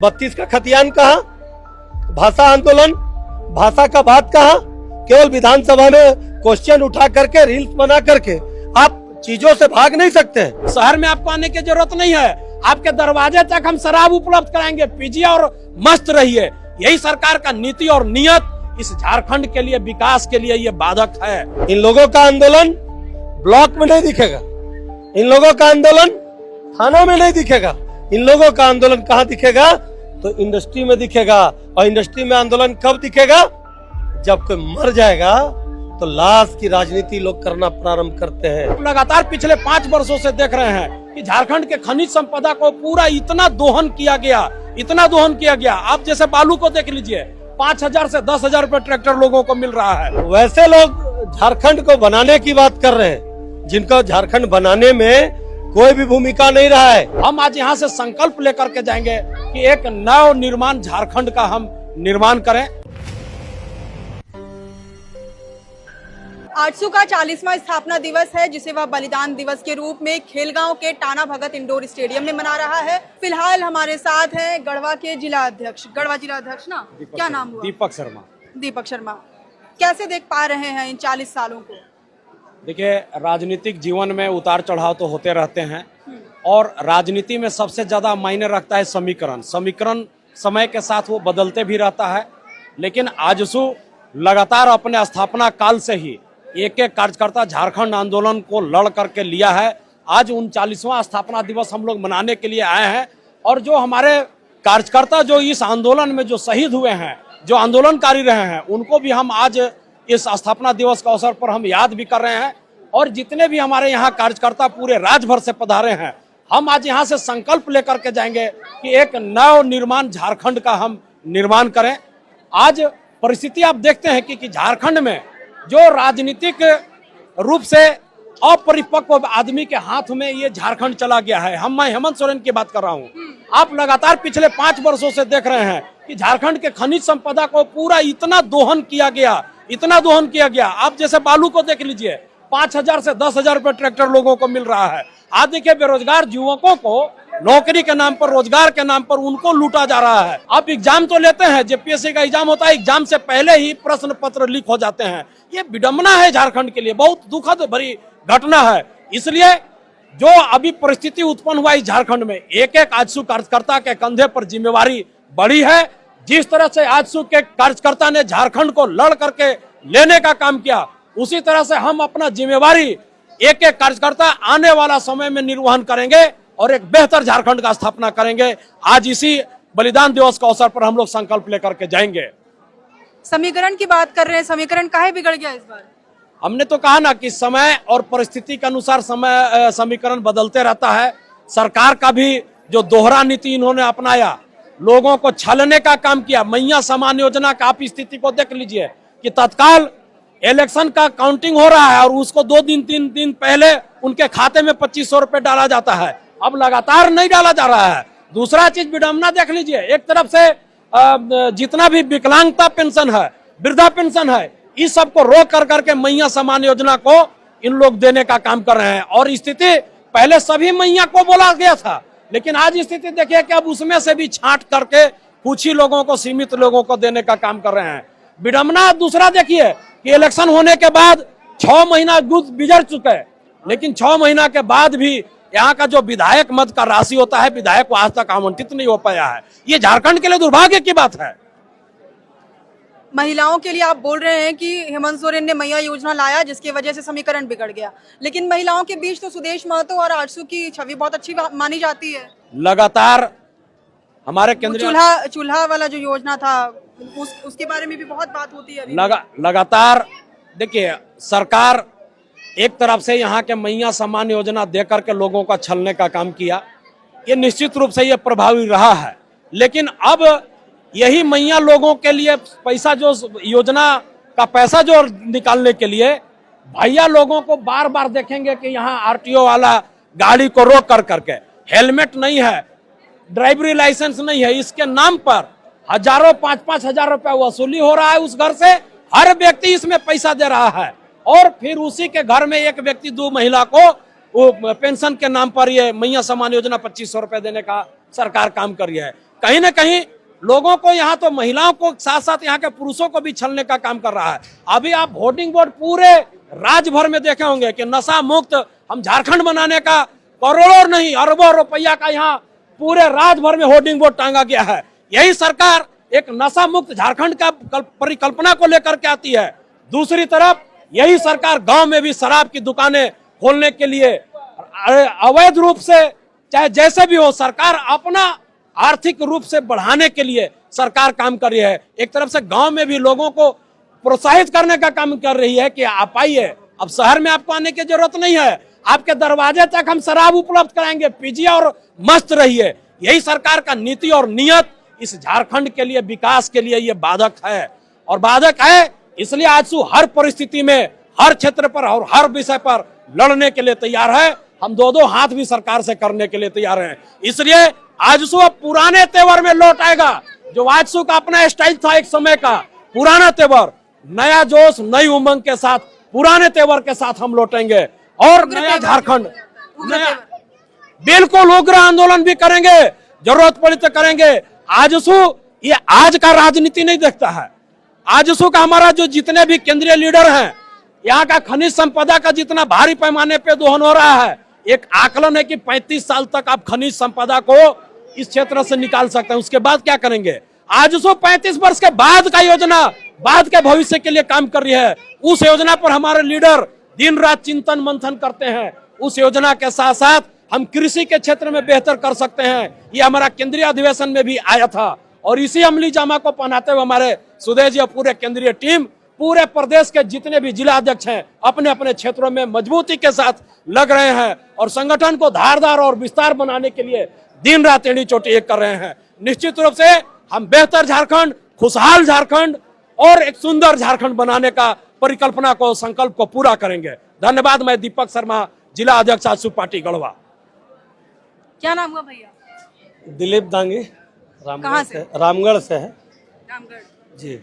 32 का खतियान कहा, भाषा आंदोलन, भाषा का बात कहा। केवल विधानसभा में क्वेश्चन उठा करके रील्स बना करके आप चीजों से भाग नहीं सकते। शहर में आपको आने की जरूरत नहीं है, आपके दरवाजे तक हम शराब उपलब्ध कराएंगे, पीजिए और मस्त रहिए। यही सरकार का नीति और नियत इस झारखंड के लिए, विकास के लिए ये बाधक है। इन लोगों का आंदोलन ब्लॉक में नहीं दिखेगा, इन लोगों का आंदोलन थाना में नहीं दिखेगा, इन लोगों का आंदोलन कहाँ दिखेगा? तो इंडस्ट्री में दिखेगा। और इंडस्ट्री में आंदोलन कब दिखेगा? जब कोई मर जाएगा तो लाश की राजनीति लोग करना प्रारंभ करते हैं। लगातार पिछले 5 वर्षों से देख रहे हैं कि झारखंड के खनिज संपदा को पूरा इतना दोहन किया गया, इतना दोहन किया गया। आप जैसे बालू को देख लीजिए, 5,000 से 10,000 रुपए ट्रैक्टर लोगों को मिल रहा है। वैसे लोग झारखंड को बनाने की बात कर रहे हैं जिनको झारखंड बनाने में कोई भी भूमिका नहीं रहा है। हम आज यहाँ से संकल्प लेकर के जाएंगे कि एक नव निर्माण झारखंड का हम निर्माण करें। आजसू का 40वां स्थापना दिवस है, जिसे वह बलिदान दिवस के रूप में खेलगांव के टाना भगत इंडोर स्टेडियम में मना रहा है। फिलहाल हमारे साथ हैं गढ़वा के जिला अध्यक्ष, गढ़वा जिला अध्यक्ष ना, क्या नाम हुआ? दीपक शर्मा। दीपक शर्मा, कैसे देख पा रहे हैं इन 40 सालों को? देखिए, राजनीतिक जीवन में उतार चढ़ाव तो होते रहते हैं और राजनीति में सबसे ज्यादा मायने रखता है समीकरण। समीकरण समय के साथ वो बदलते भी रहता है, लेकिन आजसू लगातार अपने स्थापना काल से ही एक एक कार्यकर्ता झारखंड आंदोलन को लड़ करके लिया है। आज 39वां स्थापना दिवस हम लोग मनाने के लिए आए हैं और जो हमारे कार्यकर्ता जो इस आंदोलन में जो शहीद हुए हैं, जो आंदोलनकारी रहे हैं, उनको भी हम आज इस स्थापना दिवस का अवसर पर हम याद भी कर रहे हैं। और जितने भी हमारे यहाँ कार्यकर्ता पूरे राज्य भर से पधारे हैं, हम आज यहाँ से संकल्प लेकर के जाएंगे कि एक नव निर्माण झारखंड का हम निर्माण करें। आज परिस्थिति आप देखते हैं कि झारखंड में जो राजनीतिक रूप से अपरिपक्व आदमी के हाथ में ये झारखंड चला गया है। मैं हेमंत सोरेन की बात कर रहा हूँ। आप लगातार पिछले 5 वर्षों से देख रहे हैं कि झारखंड के खनिज संपदा को पूरा इतना दोहन किया गया, इतना दोहन किया गया। आप जैसे बालू को देख लीजिए, 5,000 से 10,000 रुपए ट्रैक्टर लोगों को मिल रहा है। आज देखिए, बेरोजगार युवकों को नौकरी के नाम पर, रोजगार के नाम पर उनको लूटा जा रहा है। आप एग्जाम तो लेते हैं, जेपीएससी का एग्जाम होता है, एग्जाम से पहले ही प्रश्न पत्र लीक हो जाते हैं। ये विडंबना है झारखंड के लिए, बहुत दुखद भरी घटना है। इसलिए जो अभी परिस्थिति उत्पन्न हुआ इस झारखंड में, एक एक आजसू कार्यकर्ता के कंधे पर जिम्मेवारी बड़ी है। जिस तरह से आजसू के कार्यकर्ता ने झारखंड को लड़ करके लेने का काम किया, उसी तरह से हम अपना जिम्मेवारी एक एक कार्यकर्ता आने वाला समय में निर्वहन करेंगे और एक बेहतर झारखंड का स्थापना करेंगे। आज इसी बलिदान दिवस का अवसर पर हम लोग संकल्प लेकर के जाएंगे। समीकरण की बात कर रहे हैं, समीकरण काहे बिगड़ गया इस बार? हमने तो कहा ना कि समय और परिस्थिति के अनुसार समीकरण बदलते रहता है। सरकार का भी जो दोहरा नीति इन्होंने अपनाया, लोगों को छलने का काम किया। मैया समान योजना का आप स्थिति को देख लीजिए कि तत्काल इलेक्शन का काउंटिंग हो रहा है और उसको 2-3 दिन पहले उनके खाते में 2500 रुपए डाला जाता है। अब लगातार नहीं डाला जा रहा है। दूसरा चीज विडंबना देख लीजिए, एक तरफ से जितना भी विकलांगता पेंशन है, वृद्धा पेंशन है, इस सब को रोक कर करके मैया समान योजना को इन लोग देने का काम कर रहे हैं। और स्थिति पहले सभी मैया को बोला गया था, लेकिन आज स्थिति देखिए कि अब उसमें से भी छांट करके कुछ ही लोगों को, सीमित लोगों को देने का काम कर रहे हैं। विडंबना दूसरा देखिए कि इलेक्शन होने के बाद 6 महीना गुजर चुके, लेकिन 6 महीना के बाद भी यहाँ का जो विधायक मद का राशि होता है, विधायक को आज तक आवंटित नहीं हो पाया है। ये झारखंड के लिए दुर्भाग्य की बात है। महिलाओं के लिए आप बोल रहे हैं कि हेमंत सोरेन ने मैया योजना लाया जिसकी वजह से समीकरण बिगड़ गया, लेकिन महिलाओं के बीच तो सुदेश महतो और आजसू की छवि बहुत अच्छी मानी जाती है। लगातार हमारे केंद्रीय चूल्हा वाला जो योजना था, उसके बारे में भी बहुत बात होती है। लगातार देखिए, सरकार एक तरफ से यहाँ के मैया समान योजना देकर के लोगों का छलने का काम किया, ये निश्चित रूप से ये प्रभावी रहा है। लेकिन अब यही मैया लोगों के लिए पैसा, जो योजना का पैसा जो निकालने के लिए भैया लोगों को बार बार देखेंगे कि यहाँ आरटीओ वाला गाड़ी को रोक कर करके, हेलमेट नहीं है, ड्राइवरी लाइसेंस नहीं है, इसके नाम पर हजारों 5-5 हजार रुपया वसूली हो रहा है उस घर से। हर व्यक्ति इसमें पैसा दे रहा है और फिर उसी के घर में एक व्यक्ति 2 महिला को पेंशन के नाम पर ये मैया समान योजना 2500 रुपए देने का सरकार काम कर रही है। कहीं ना कहीं लोगों को, यहाँ तो महिलाओं को साथ साथ यहाँ के पुरुषों को भी छलने का काम कर रहा है। अभी आप वोटिंग बोर्ड पूरे राज्य भर में देखे होंगे कि नशा मुक्त हम झारखंड बनाने का करोड़ों नहीं अरबों रुपया का यहाँ पूरे राज्य भर में होर्डिंग बोर्ड टांगा गया है। यही सरकार एक नशा मुक्त झारखंड का परिकल्पना को लेकर के आती है। दूसरी तरफ यही सरकार गांव में भी शराब की दुकानें खोलने के लिए अवैध रूप से, चाहे जैसे भी हो, सरकार अपना आर्थिक रूप से बढ़ाने के लिए सरकार काम कर रही है। एक तरफ से गांव में भी लोगों को प्रोत्साहित करने का काम कर रही है कि आप आइए, अब शहर में आपको आने की जरूरत नहीं है, आपके दरवाजे तक हम शराब उपलब्ध कराएंगे, पीजिए और मस्त रहिए। यही सरकार का नीति और नियत इस झारखंड के लिए, विकास के लिए ये बाधक है। और बाधक है इसलिए आजसू हर परिस्थिति में, हर क्षेत्र पर और हर विषय पर लड़ने के लिए तैयार है। हम दो हाथ भी सरकार से करने के लिए तैयार हैं। इसलिए आजसू अब पुराने तेवर में लौट आएगा। जो आजसू का अपना स्टाइल था एक समय का, पुराना तेवर, नया जोश, नई उमंग के साथ, पुराने तेवर के साथ हम लौटेंगे और नया झारखंड, बिल्कुल उग्र आंदोलन भी करेंगे, जरूरत पड़ी तो करेंगे। आजसू ये आज का राजनीति नहीं देखता है। आजसू का हमारा जो जितने भी केंद्रीय लीडर हैं, यहाँ का खनिज संपदा का जितना भारी पैमाने पे दोहन हो रहा है, एक आकलन है कि 35 साल तक आप खनिज संपदा को इस क्षेत्र से निकाल सकते हैं। उसके बाद क्या करेंगे? आजसू 35 वर्ष के बाद का योजना, बाद के भविष्य के लिए काम कर रही है। उस योजना पर हमारे लीडर दिन रात चिंतन मंथन करते हैं। उस योजना के साथ साथ हम कृषि के क्षेत्र में बेहतर कर सकते हैं। ये हमारा केंद्रीय अधिवेशन में भी आया था और इसी अमली जामा को पहनाते हुए हमारे सुदेश जी और पूरे केंद्रीय टीम, पूरे प्रदेश के जितने भी जिला अध्यक्ष हैं, अपने अपने क्षेत्रों में मजबूती के साथ लग रहे हैं और संगठन को धारदार और विस्तार बनाने के लिए दिन रात एड़ी चोटी एक कर रहे हैं। निश्चित रूप से हम बेहतर झारखंड, खुशहाल झारखंड और एक सुंदर झारखंड बनाने का परिकल्पना को, संकल्प को पूरा करेंगे। धन्यवाद। मैं दीपक शर्मा, जिला अध्यक्ष आजसू पार्टी गढ़वा। क्या नाम हुआ भैया? दिलीप दांगी, कहाँ से? रामगढ़ से है रामगढ़ जी।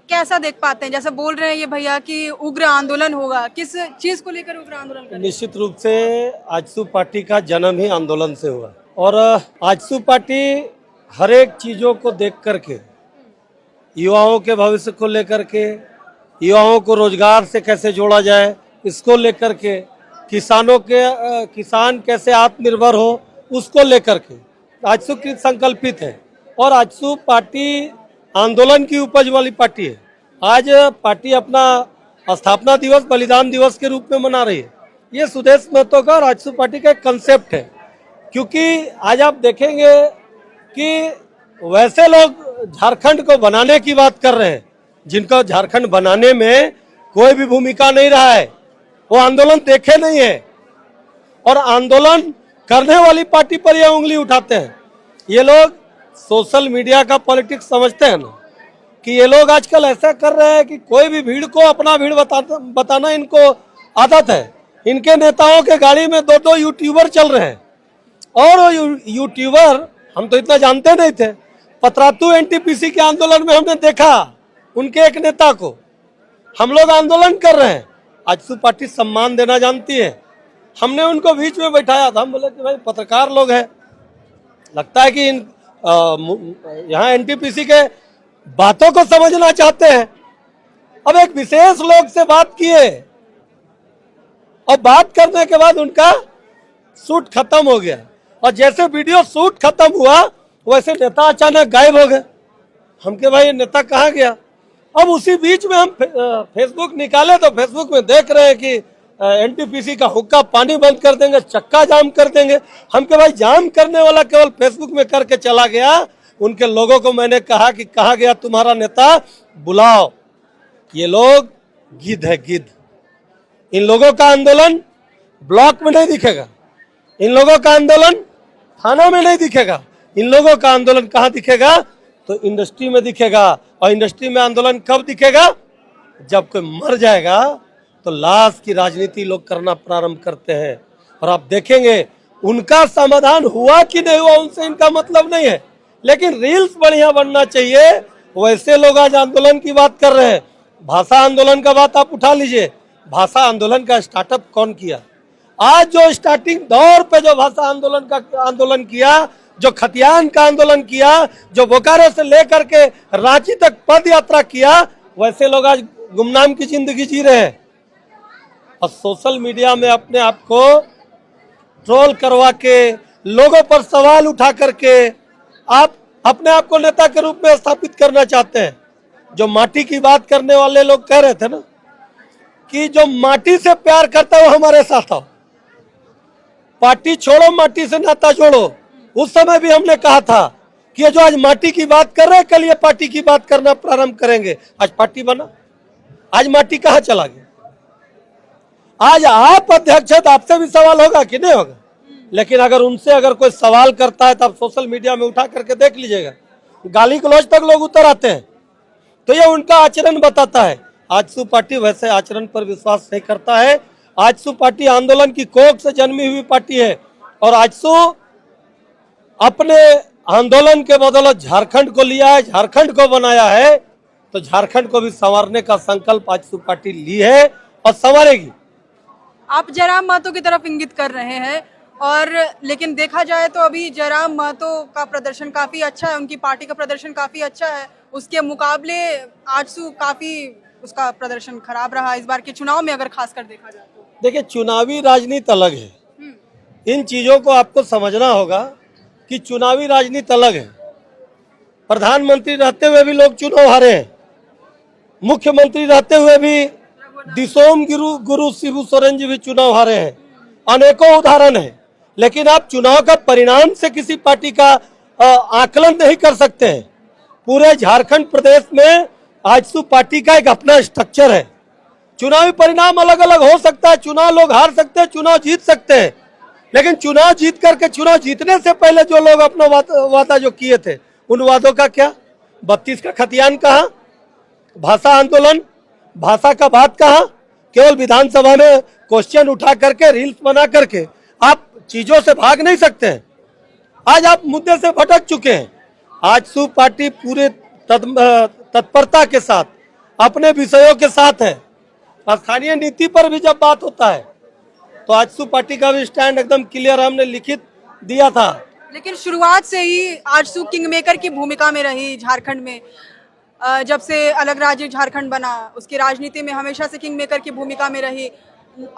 कैसा देख पाते हैं, जैसे बोल रहे हैं ये भैया कि उग्र आंदोलन होगा, किस चीज को लेकर उग्र आंदोलन करेंगे? निश्चित रूप से आजसू पार्टी का जन्म ही आंदोलन से हुआ और आजसू पार्टी हर एक चीजों को देख करके, युवाओं के भविष्य को लेकर के, युवाओं को रोजगार से कैसे जोड़ा जाए इसको लेकर के, किसानों के किसान कैसे आत्मनिर्भर हो उसको लेकर के आजसू कृत संकल्पित है। और आजसू पार्टी आंदोलन की उपज वाली पार्टी है। आज पार्टी अपना स्थापना दिवस बलिदान दिवस के रूप में मना रही है। ये सुदेश महतो का और आजसू पार्टी का एक कंसेप्ट है। क्योंकि आज आप देखेंगे कि वैसे लोग झारखंड को बनाने की बात कर रहे हैं जिनको झारखंड बनाने में कोई भी भूमिका नहीं रहा है, वो आंदोलन देखे नहीं है और आंदोलन करने वाली पार्टी पर ये उंगली उठाते हैं। ये लोग सोशल मीडिया का पॉलिटिक्स समझते हैं ना, कि ये लोग आजकल ऐसा कर रहे हैं कि कोई भी भीड़ को अपना भीड़ बताना इनको आदत है। इनके नेताओं के गाड़ी में दो यूट्यूबर चल रहे हैं और वो यूट्यूबर हम तो इतना जानते नहीं थे। पतरातू एनटीपीसी के आंदोलन में हमने देखा उनके एक नेता को। हम लोग आंदोलन कर रहे हैं, आजसू पार्टी सम्मान देना जानती है। हमने उनको बीच में बैठाया था, हम बोले कि भाई पत्रकार लोग हैं, लगता है कि यहाँ एनटीपीसी के बातों को समझना चाहते हैं। अब एक विशेष लोग से बात किए और बात करने के बाद उनका शूट खत्म हो गया और जैसे वीडियो शूट खत्म हुआ वैसे नेता अचानक गायब हो गए। हम के भाई नेता कहाँ गया? अब उसी बीच में हम फेसबुक निकाले तो फेसबुक में देख रहे हैं कि एनटीपीसी का हुक्का पानी बंद कर देंगे, चक्का जाम कर देंगे। हम के भाई जाम करने वाला केवल फेसबुक में करके चला गया। उनके लोगों को मैंने कहा कि कहाँ गया तुम्हारा नेता, बुलाओ। ये लोग गिद्ध है, गिद्ध। इन लोगों का आंदोलन ब्लॉक में नहीं दिखेगा, इन लोगों का आंदोलन थाना में नहीं दिखेगा, इन लोगों का आंदोलन कहाँ दिखेगा? तो इंडस्ट्री में दिखेगा। और इंडस्ट्री में आंदोलन कब दिखेगा? जब कोई मर जाएगा तो लाश की राजनीति लोग करना प्रारंभ करते हैं। और आप देखेंगे उनका समाधान हुआ कि नहीं हुआ उनसे इनका मतलब नहीं है, लेकिन रील्स बढ़िया बनना चाहिए। वैसे लोग आज आंदोलन की बात कर रहे हैं। भाषा आंदोलन का बात आप उठा लीजिए। भाषा आंदोलन का स्टार्टअप कौन किया? आज जो स्टार्टिंग दौर पे जो भाषा आंदोलन किया जो खतियान का आंदोलन किया, जो बोकारो से लेकर के रांची तक पद यात्रा किया, वैसे लोग आज गुमनाम की जिंदगी जी रहे हैं और सोशल मीडिया में अपने आप को ट्रोल करवा के, लोगों पर सवाल उठा करके आप अपने आप को नेता के रूप में स्थापित करना चाहते हैं। जो माटी की बात करने वाले लोग कह रहे थे ना कि जो माटी से प्यार करता है वो हमारे साथ आओ, पार्टी छोड़ो माटी से नाता जोड़ो। उस समय भी हमने कहा था कि ये जो आज माटी की बात कर रहे हैं, कल ये पार्टी की बात करना प्रारंभ करेंगे। आज पार्टी बना, आज माटी कहाँ चला गया? आज आप अध्यक्ष हैं तो आपसे भी सवाल होगा कि नहीं होगा? लेकिन अगर उनसे अगर कोई सवाल करता है तो आप सोशल मीडिया में उठा करके देख लीजिएगा, गाली गलौज तक लोग उतर आते हैं। तो ये उनका आचरण बताता है। आजसू पार्टी वैसे आचरण पर विश्वास नहीं करता है। आजसू पार्टी आंदोलन की कोख से जन्मी हुई पार्टी है और आजसू अपने आंदोलन के बदौलत झारखंड को लिया है, झारखंड को बनाया है, तो झारखंड को भी संवारने का संकल्प आजसू पार्टी ली है और संवारेगी। आप जयराम महतो की तरफ इंगित कर रहे हैं और लेकिन देखा जाए तो अभी जयराम महतो का प्रदर्शन काफी अच्छा है, उनकी पार्टी का प्रदर्शन काफी अच्छा है। उसके मुकाबले आजसू काफी उसका प्रदर्शन खराब रहा इस बार के चुनाव में, अगर खासकर देखा जाए तो। देखिए, चुनावी राजनीति अलग है, इन चीजों को आपको समझना होगा कि चुनावी राजनीति अलग है। प्रधानमंत्री रहते हुए भी लोग चुनाव हारे हैं, मुख्यमंत्री रहते हुए भी दिसोम गुरु शिबू सोरेन जी भी चुनाव हारे हैं, अनेकों उदाहरण है। लेकिन आप चुनाव का परिणाम से किसी पार्टी का आकलन नहीं कर सकते हैं। पूरे झारखंड प्रदेश में आजसू पार्टी का एक अपना स्ट्रक्चर है। चुनावी परिणाम अलग अलग हो सकता है, चुनाव लोग हार सकते हैं, चुनाव जीत सकते हैं, लेकिन चुनाव जीत करके चुनाव जीतने से पहले जो लोग अपना वादा जो किए थे उन वादों का क्या? 32 का खतियान कहाँ? भाषा आंदोलन, भाषा का बात कहाँ? केवल विधानसभा में क्वेश्चन उठा करके, रील्स बना करके आप चीजों से भाग नहीं सकते हैं। आज आप मुद्दे से भटक चुके हैं। आजसू पार्टी पूरे तत्परता के साथ अपने विषयों के साथ है। स्थानीय नीति पर भी जब बात होता है तो आजसू पार्टी का भी स्टैंड एकदम क्लियर हमने लिखित दिया था। लेकिन शुरुआत से ही आजसू किंग मेकर की भूमिका में रही झारखंड में। जब से अलग राज्य झारखंड बना, उसकी राजनीति में हमेशा से किंग मेकर की भूमिका में रही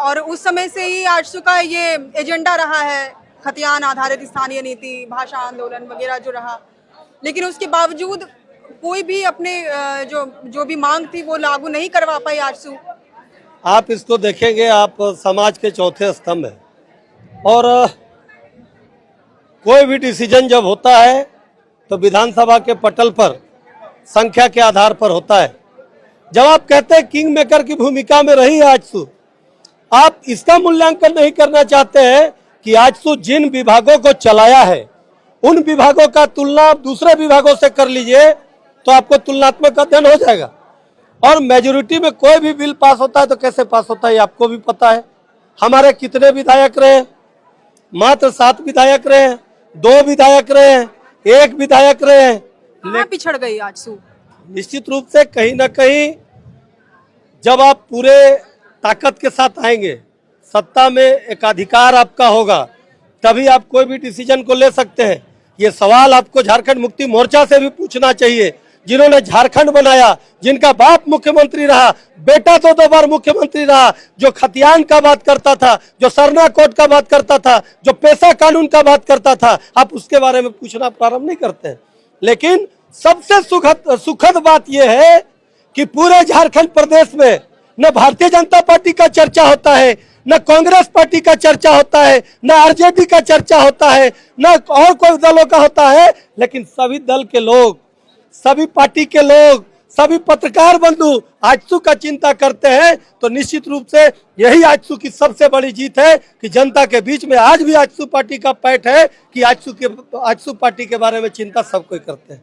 और उस समय से ही आजसू का ये एजेंडा रहा है, खतियान आधारित स्थानीय नीति, भाषा आंदोलन वगैरह जो रहा। लेकिन उसके बावजूद कोई भी अपने जो भी मांग थी वो लागू नहीं करवा पाई आजसू। आप इसको देखेंगे, आप समाज के चौथे स्तंभ है और कोई भी डिसीजन जब होता है तो विधानसभा के पटल पर संख्या के आधार पर होता है। जब आप कहते हैं किंग मेकर की भूमिका में रही आजसू, आप इसका मूल्यांकन नहीं करना चाहते हैं कि आजसू जिन विभागों को चलाया है उन विभागों का तुलना आप दूसरे विभागों से कर लीजिए तो आपको तुलनात्मक अध्ययन हो जाएगा। और मेजोरिटी में कोई भी बिल पास होता है तो कैसे पास होता है आपको भी पता है। हमारे कितने विधायक रहे? मात्र 7 विधायक रहे, 2 विधायक रहे, 1 विधायक रहे। कहाँ पिछड़ गई आजसू? निश्चित रूप से कहीं ना कहीं जब आप पूरे ताकत के साथ आएंगे, सत्ता में एकाधिकार आपका होगा, तभी आप कोई भी डिसीजन को ले सकते हैं। ये सवाल आपको झारखंड मुक्ति मोर्चा से भी पूछना चाहिए, जिन्होंने झारखंड बनाया, जिनका बाप मुख्यमंत्री रहा, बेटा तो 2 बार मुख्यमंत्री रहा, जो खतियान का बात करता था, जो सरना कोड का बात करता था, जो पेशा कानून का बात करता था, आप उसके बारे में पूछना प्रारंभ नहीं करते हैं। लेकिन सबसे सुखद बात यह है कि पूरे झारखंड प्रदेश में न भारतीय जनता पार्टी का चर्चा होता है, न कांग्रेस पार्टी का चर्चा होता है, न आरजेडी का चर्चा होता है, न और कोई दलों का होता है, लेकिन सभी दल के लोग, सभी पार्टी के लोग, सभी पत्रकार बंधु आजसू का चिंता करते हैं। तो निश्चित रूप से यही आजसू की सबसे बड़ी जीत है कि जनता के बीच में आज भी आजसू पार्टी का पैठ है कि आजसू पार्टी के बारे में चिंता सब कोई करते हैं।